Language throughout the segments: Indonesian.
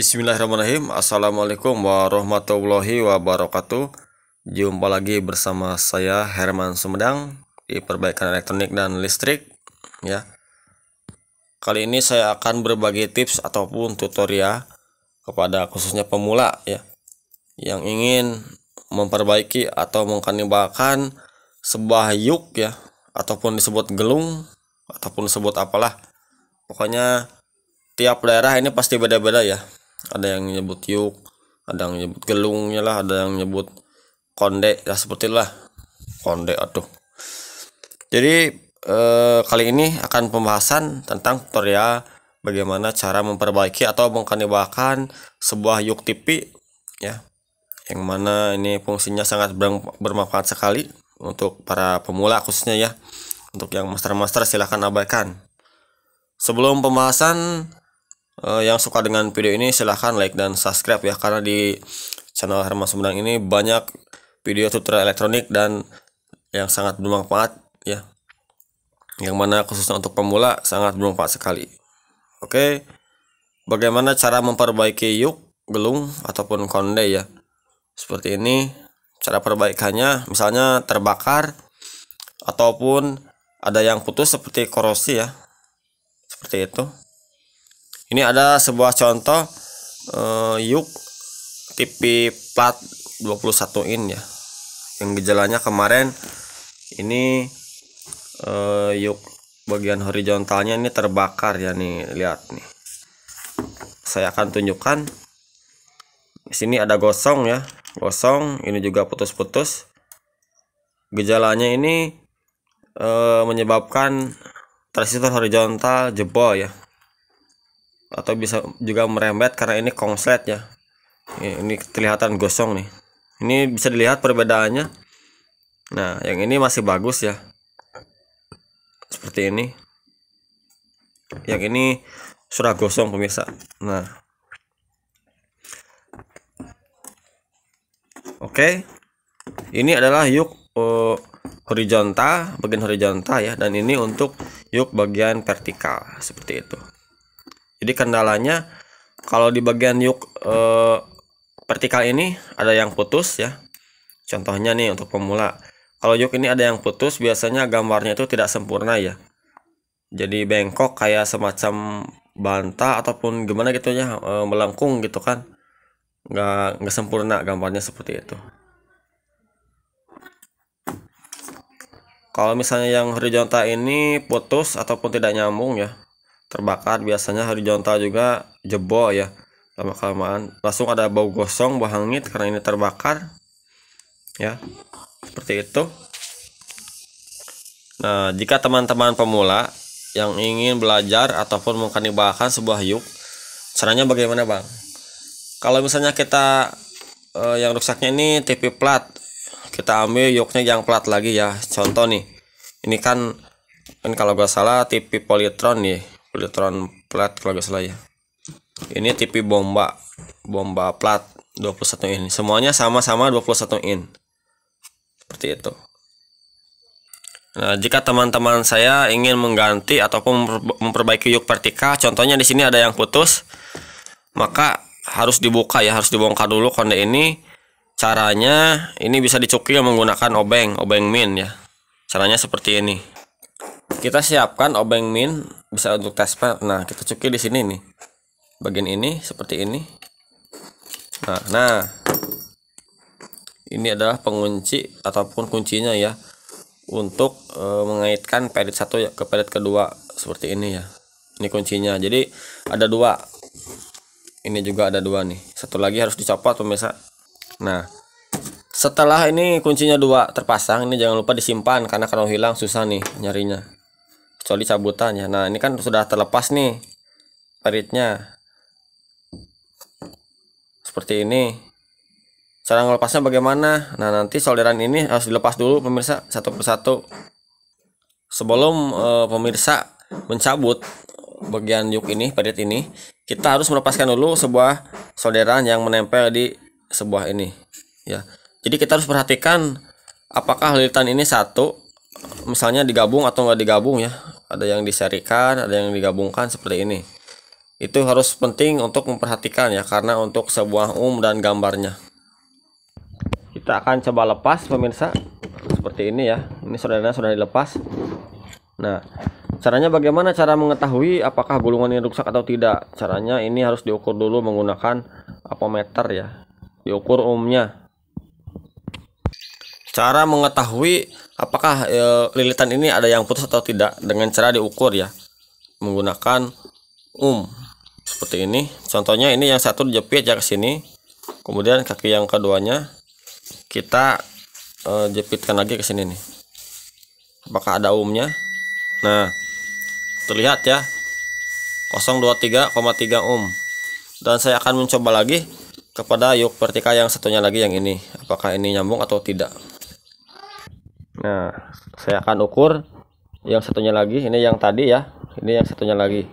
Bismillahirrahmanirrahim. Assalamualaikum warahmatullahi wabarakatuh. Jumpa lagi bersama saya Herman Sumedang di Perbaikan Elektronik dan Listrik ya. Kali ini saya akan berbagi tips ataupun tutorial kepada khususnya pemula ya yang ingin memperbaiki atau mengkanibalkan sebuah yuk ya, ataupun disebut gelung ataupun disebut apalah. Pokoknya tiap daerah ini pasti beda-beda ya. Ada yang nyebut yuk, ada yang nyebut gelungnya lah, ada yang nyebut konde ya, seperti itulah konde atuh. Jadi kali ini akan pembahasan tentang tutorial bagaimana cara memperbaiki atau mengkanibalkan sebuah yuk TV ya, yang mana ini fungsinya sangat bermanfaat sekali untuk para pemula khususnya ya. Untuk yang master silahkan abaikan. Sebelum pembahasan, yang suka dengan video ini silahkan like dan subscribe ya, karena di channel Herman Sumedang ini banyak video tutorial elektronik dan yang sangat bermanfaat ya, yang mana khususnya untuk pemula sangat bermanfaat sekali. Oke, bagaimana cara memperbaiki yuk, gelung ataupun konde ya. Seperti ini cara perbaikannya, misalnya terbakar ataupun ada yang putus seperti korosi ya, seperti itu. Ini ada sebuah contoh yuk TV plat 21 in ya, yang gejalanya kemarin ini yuk bagian horizontalnya ini terbakar ya, nih lihat nih. Saya akan tunjukkan. Di sini ada gosong ya, gosong, ini juga putus-putus. Gejalanya ini menyebabkan transistor horizontal jebol ya, atau bisa juga merembet karena ini konslet ya. Ini kelihatan gosong nih. Ini bisa dilihat perbedaannya. Nah, yang ini masih bagus ya, seperti ini. Yang ini sudah gosong pemirsa. Nah, oke. Ini adalah yuk horizontal, bagian horizontal ya, dan ini untuk yuk bagian vertikal seperti itu. Jadi kendalanya kalau di bagian yuk vertikal ini ada yang putus ya. Contohnya nih untuk pemula, kalau yuk ini ada yang putus, biasanya gambarnya itu tidak sempurna ya. Jadi bengkok kayak semacam bantah ataupun gimana gitu ya, melengkung gitu kan. Nggak sempurna gambarnya seperti itu. Kalau misalnya yang horizontal ini putus ataupun tidak nyambung ya, terbakar, biasanya horizontal juga jebol ya, lama-kelamaan langsung ada bau gosong, bau hangit karena ini terbakar ya, seperti itu. Nah, jika teman-teman pemula yang ingin belajar ataupun mengkanibalkan sebuah yuk, caranya bagaimana bang? Kalau misalnya kita yang rusaknya ini TV plat, kita ambil yuknya yang plat lagi ya. Contoh nih, ini kan kalau gak salah TV Polytron nih, Polytron plat kalau gak salah ya. Ini TV bomba plat 21 in. Semuanya sama-sama 21 in. Seperti itu. Nah, jika teman-teman saya ingin mengganti ataupun memperbaiki yuk vertikal, contohnya di sini ada yang putus, maka harus dibuka ya, harus dibongkar dulu konde ini. Caranya ini bisa dicukil menggunakan obeng min ya. Caranya seperti ini. Kita siapkan obeng min, bisa untuk tester. Nah, kita cukil di sini nih, bagian ini seperti ini. Nah, ini adalah pengunci ataupun kuncinya ya, untuk mengaitkan pelet satu ya ke pelet kedua seperti ini ya. Ini kuncinya. Jadi ada dua. Ini juga ada dua nih. Satu lagi harus dicopot pemirsa. Nah, setelah ini kuncinya dua terpasang, ini jangan lupa disimpan, karena kalau hilang susah nih nyarinya, kecuali cabutannya. Nah, ini kan sudah terlepas nih peritnya seperti ini. Cara melepasnya bagaimana? Nah, nanti solderan ini harus dilepas dulu pemirsa, satu persatu. Sebelum pemirsa mencabut bagian yuk ini, perit ini, kita harus melepaskan dulu sebuah solderan yang menempel di sebuah ini ya. Jadi kita harus perhatikan apakah lilitan ini satu, misalnya digabung atau enggak digabung ya. Ada yang diserikan, ada yang digabungkan seperti ini. Itu harus penting untuk memperhatikan ya, karena untuk sebuah dan gambarnya. Kita akan coba lepas pemirsa, seperti ini ya. Ini sudah dilepas. Nah, caranya bagaimana cara mengetahui apakah gulungan ini rusak atau tidak? Caranya ini harus diukur dulu menggunakan apometer ya, diukur ohmnya. Cara mengetahui apakah lilitan ini ada yang putus atau tidak dengan cara diukur ya, menggunakan seperti ini. Contohnya ini yang satu dijepit ya ke sini, kemudian kaki yang keduanya kita jepitkan lagi ke sini nih. Apakah ada ohmnya? Nah, terlihat ya, 023,3 ohm. Dan saya akan mencoba lagi kepada yuk vertikal yang satunya lagi, yang ini, apakah ini nyambung atau tidak. Nah, saya akan ukur yang satunya lagi, ini yang tadi ya, ini yang satunya lagi.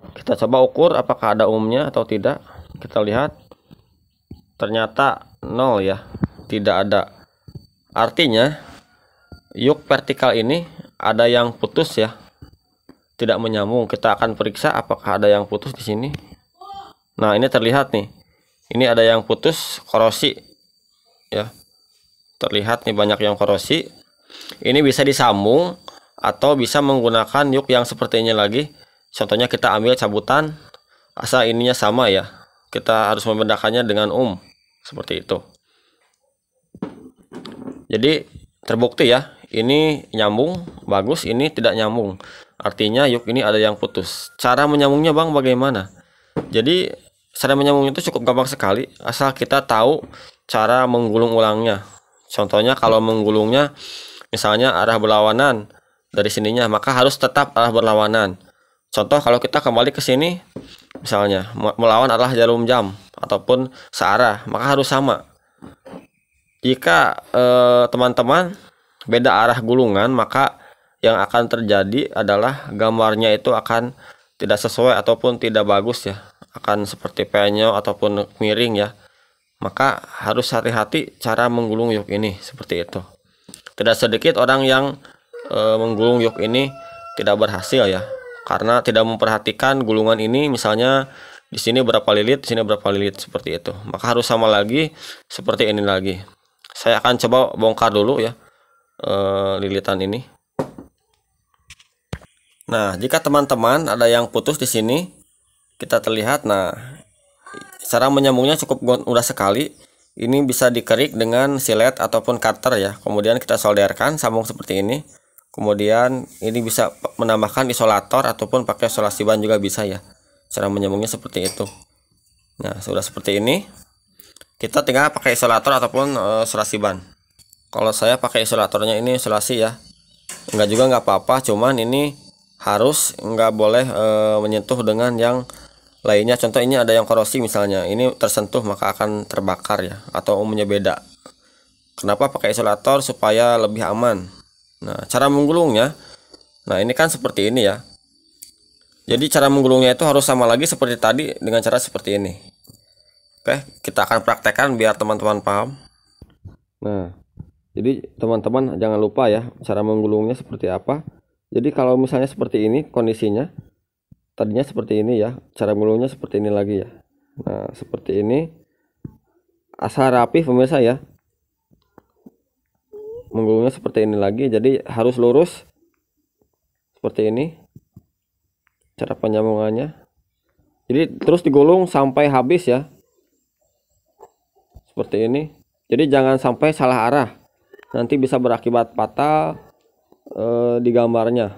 Kita coba ukur apakah ada ohmnya atau tidak. Kita lihat, ternyata 0 ya, tidak ada. Artinya yuk vertikal ini ada yang putus ya, tidak menyambung. Kita akan periksa apakah ada yang putus di sini. Nah, ini terlihat nih, ini ada yang putus, korosi ya, terlihat nih banyak yang korosi. Ini bisa disambung atau bisa menggunakan yuk yang seperti ini lagi. Contohnya kita ambil cabutan, asal ininya sama ya, kita harus membedakannya dengan seperti itu. Jadi terbukti ya, ini nyambung bagus, ini tidak nyambung, artinya yuk ini ada yang putus. Cara menyambungnya bang bagaimana? Jadi cara menyambungnya itu cukup gampang sekali, asal kita tahu cara menggulung ulangnya. Contohnya kalau menggulungnya misalnya arah berlawanan dari sininya, maka harus tetap arah berlawanan. Contoh kalau kita kembali ke sini, misalnya melawan arah jarum jam ataupun searah, maka harus sama. Jika teman-teman beda arah gulungan, maka yang akan terjadi adalah gambarnya itu akan tidak sesuai ataupun tidak bagus ya, akan seperti penyok ataupun miring ya. Maka harus hati-hati cara menggulung yuk ini, seperti itu. Tidak sedikit orang yang menggulung yuk ini tidak berhasil ya, karena tidak memperhatikan gulungan ini. Misalnya di sini berapa lilit, di sini berapa lilit, seperti itu. Maka harus sama lagi seperti ini lagi. Saya akan coba bongkar dulu ya lilitan ini. Nah, jika teman-teman ada yang putus di sini, kita terlihat. Nah, cara menyambungnya cukup mudah sekali. Ini bisa dikerik dengan silet ataupun cutter ya. Kemudian kita solderkan, sambung seperti ini. Kemudian ini bisa menambahkan isolator ataupun pakai isolasi ban juga bisa ya. Cara menyambungnya seperti itu. Nah, sudah seperti ini. Kita tinggal pakai isolator ataupun isolasi ban. Kalau saya pakai isolatornya ini isolasi ya. Enggak juga nggak apa-apa, cuman ini harus nggak boleh menyentuh dengan yang lainnya. Contoh ini ada yang korosi misalnya, ini tersentuh maka akan terbakar ya, atau umumnya beda. Kenapa pakai isolator? Supaya lebih aman. Nah, cara menggulungnya, nah ini kan seperti ini ya. Jadi cara menggulungnya itu harus sama lagi seperti tadi dengan cara seperti ini. Oke, kita akan praktekkan biar teman-teman paham. Nah, jadi teman-teman jangan lupa ya cara menggulungnya seperti apa. Jadi kalau misalnya seperti ini kondisinya, tadinya seperti ini ya, cara menggulungnya seperti ini lagi ya. Nah, seperti ini, asal rapi pemirsa ya. Menggulungnya seperti ini lagi, jadi harus lurus seperti ini cara penyambungannya. Jadi terus digulung sampai habis ya, seperti ini. Jadi jangan sampai salah arah, nanti bisa berakibat fatal di gambarnya.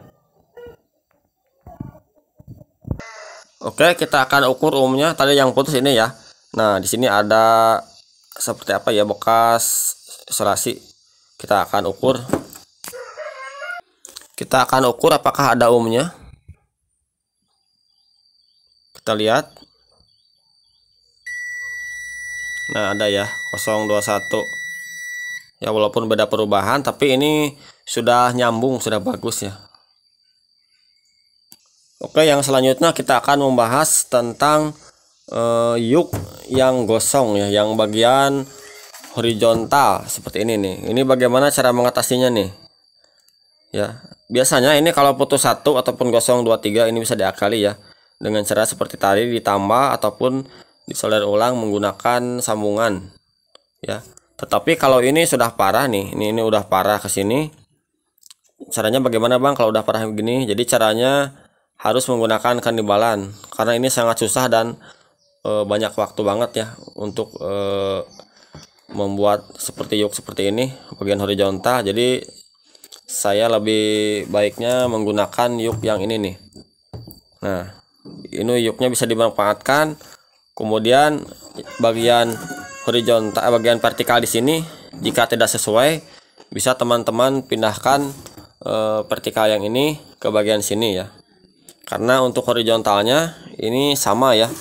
Oke, kita akan ukur umumnya tadi yang putus ini ya. Nah, di sini ada seperti apa ya, bekas isolasi. Kita akan ukur. Kita akan ukur apakah ada ohmnya. Kita lihat. Nah, ada ya 021. Ya, walaupun beda perubahan, tapi ini sudah nyambung, sudah bagus ya. Oke, yang selanjutnya kita akan membahas tentang yuk yang gosong ya, yang bagian horizontal seperti ini nih. Ini bagaimana cara mengatasinya nih ya. Biasanya ini kalau putus 1 ataupun 023 ini bisa diakali ya. dengan cara seperti tadi, ditambah ataupun disolder ulang menggunakan sambungan ya. Tetapi kalau ini sudah parah nih, ini udah parah ke sini, caranya bagaimana Bang kalau udah parah begini? Jadi caranya harus menggunakan kandibalan, karena ini sangat susah dan banyak waktu banget ya untuk membuat seperti yuk seperti ini bagian horizontal. Jadi saya lebih baiknya menggunakan yuk yang ini nih. Nah, ini yuknya bisa dimanfaatkan. Kemudian bagian horizontal, bagian vertikal di sini jika tidak sesuai, bisa teman-teman pindahkan vertikal yang ini ke bagian sini ya. Karena untuk horizontalnya ini sama ya.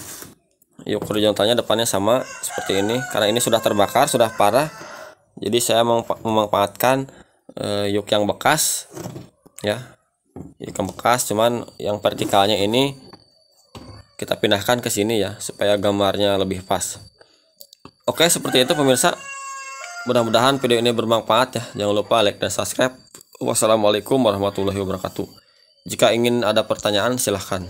Yuk horizontalnya depannya sama seperti ini. Karena ini sudah terbakar, sudah parah. Jadi saya memanfaatkan yuk yang bekas ya. Yuk yang bekas, cuman yang vertikalnya ini kita pindahkan ke sini ya, supaya gambarnya lebih pas. Oke, seperti itu pemirsa. Mudah-mudahan video ini bermanfaat ya. Jangan lupa like dan subscribe. Wassalamualaikum warahmatullahi wabarakatuh. Jika ingin ada pertanyaan silahkan.